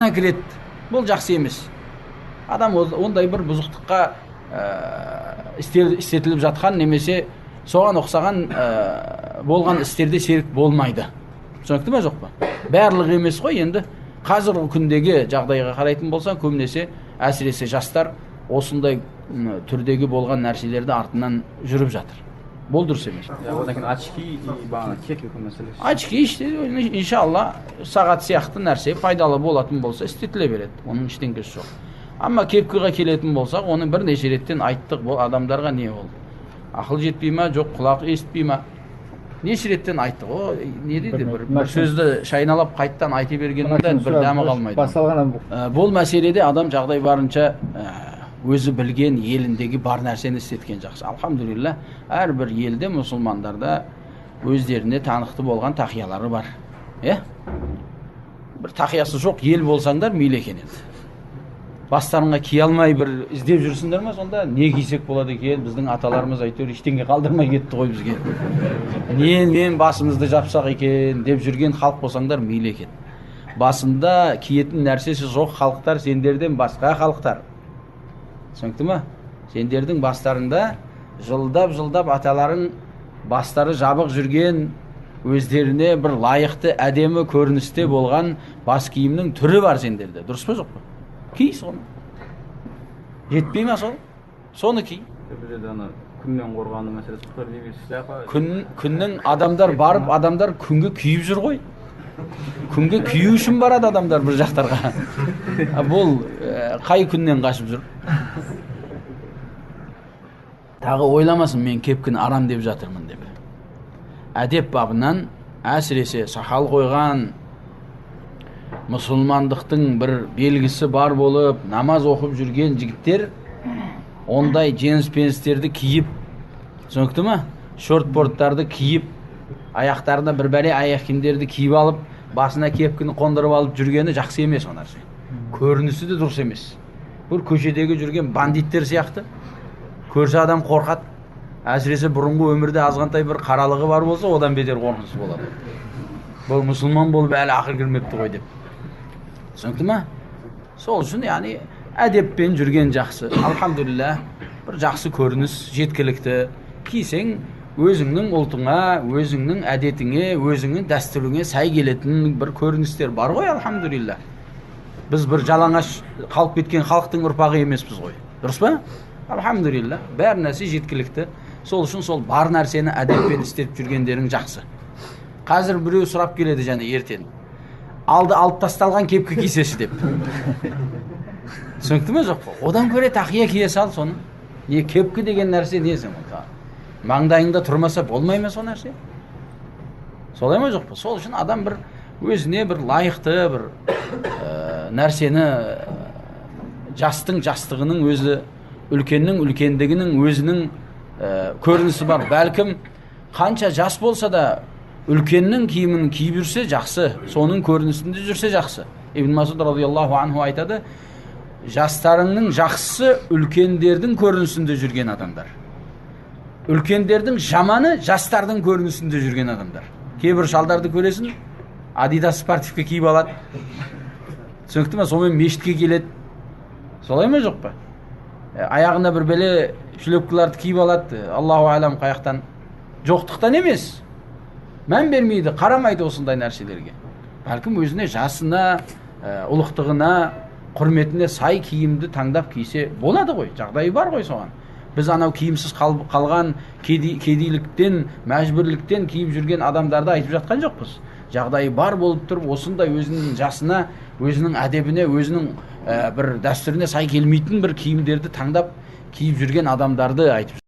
кіреді. Бұл жақсы емес. Адам ондай бір бұзықтыққа істетіліп жатқан немесе соған ұқсаған болған істерде серік болмайды. Түсінікті ме жоқ па? Барлығы емес қой, енді қазіргі күндегі жағдайға қарайтын болсаң, көбінесе әсіресе жастар осындай түрдегі болған нәрселерді артынан жүріп жатыр. Бұл дұрыс емес. Одан кейін очки и бағана кек мәселесі. Очки иншалла сағат сияқты нәрсе пайдалы болатын болса істетіле береді. Оның ештеңкесі жоқ. Amma кепкіға келетін болсақ, оны бірнеше реттен айттық. Бұл адамдарға не ол? Ақыл жетпей ма, жоқ құлақ естіпей ма? Неше реттен айттық. О, не дейді? Бір сөзді шайналап қайттан айта бергенінде бір дәмі қалмайды. Бұл мәселеде адам жағдай барынша өзі білген еліндегі бар нәрсені істеткен жақсы. Алхамдулилля, әрбір елде мұсылмандарда өздеріне танықты болған тақиялары бар. Бір тақиясы жоқ ел болсаңдар мейлі екен енді. Бастарыңа кие алмай бір іздеп жүрсіңдер ме, сонда не кисек болады екен? Біздің аталарымыз әйтеуір ештеңе қалдырмай кетті ғой бізге. Нен басымызды жапсақ екен деп жүрген халық болсаңдар мейлі екен. Басында киетін нәрсесі жоқ халықтар сендерден басқа халықтар. Түсінікті ме? Сендердің бастарында жылдап аталарың бастары жабық жүрген, өздеріне бір лайықты әдемі көріністе болған бас киімнің түрі бар сендерде. Дұрыс па жоқ па? Ки соны. Жетпей ма сол? Соны ки. Күннен қорғану мәселесі бар дейміз. Күннің адамдар барып, адамдар күнге күйіп жүр ғой. Күнге күйу үшін барады адамдар бір жақтарға. Бұл қай күннен қашып жүр? Тағы ойламасын мен кепкіні арам деп жатырмын деп. Әдеп бабынан әсіресе сақал қойған мұсылмандықтың бір белгісі бар болып намаз оқып жүрген жігіттер ондай джинс-пенстерді киіп, түсінікті ме? Шортборттарды киіп, аяқтарына бір бәле аяқ киімдерді киіп алып, басына кепкіні қондырып алып жүргені жақсы емес о нәрсе. Көрінісі де дұрыс емес. Бұл көшедегі жүрген бандиттер сияқты. Көрсе адам қорқады. Әсіресе бұрынғы өмірде азғантай бір қаралығы бар болса, одан бетер қорқынышты болады. Бұл мұсылман болып әлі ақыр кірмепті ғой деп. Түсінікті ме? Сол үшін яғни әдеппен жүрген жақсы. Алхамдулилля, бір жақсы көрініс, жеткілікті. Кисең өзіңнің ұлтыңа, өзіңнің әдетіңе, өзіңнің дәстүріңе сай келетін бір көріністер бар ғой, алхамдулилля. Біз бір жалаңаш қалып кеткен халықтың ұрпағы емеспіз ғой. Дұрыс па? Алхамдулилля, бәр нәрсе жеткілікті. Сол үшін сол бар нәрсені әдеппен істеп жүргендерің жақсы. Қазір біреу сұрап келеді және ертең. Алды алып тасталған кепкі кисеші деп. Түсінікті ме жоқ па? Одан көре тақия кие сал соны. Не кепкі деген нәрсе не сен? Маңдайыңда тұрмаса болмай ма сол нәрсе? Солай ма жоқ па? Сол үшін адам бір өзіне бір лайықты бір нәрсені жастың жастығының өзі, үлкеннің үлкендігінің өзінің көрінісі бар. Бәлкім қанша жас болса да үлкеннің киімін киіп жүрсе жақсы, соның көрінісінде жүрсе жақсы. Ибн Масуд радиаллаху анху айтады, жастарыңның жақсысы үлкендердің көрінісінде жүрген адамдар. Үлкендердің жаманы жастардың көрінісінде жүрген адамдар. Кейбір шалдарды көресің, Adidas спортивке киіп алады. Түсінікті ме? Сонымен мешітке келеді. Солай ма жоқ па? Аяғына бір бәле шлепкаларды киіп алады. Аллаху алам қаяқтан. Жоқтықтан емес. Мән бермейді, қарамайды осындай нәрселерге. Бәлкім өзіне жасына, ұлықтығына, құрметіне сай киімді таңдап кисе болады ғой. Жағдайы бар ғой соған. Біз анау киімсіз қалған кедейліктен, мәжбүрліктен киіп жүрген адамдарды айтып жатқан жоқпыз. Жағдайы бар болып тұрып, осындай өзінің жасына, өзінің әдебіне, өзінің бір дәстүріне сай келмейтін бір киімдерді таңдап киіп жүрген адамдарды айтып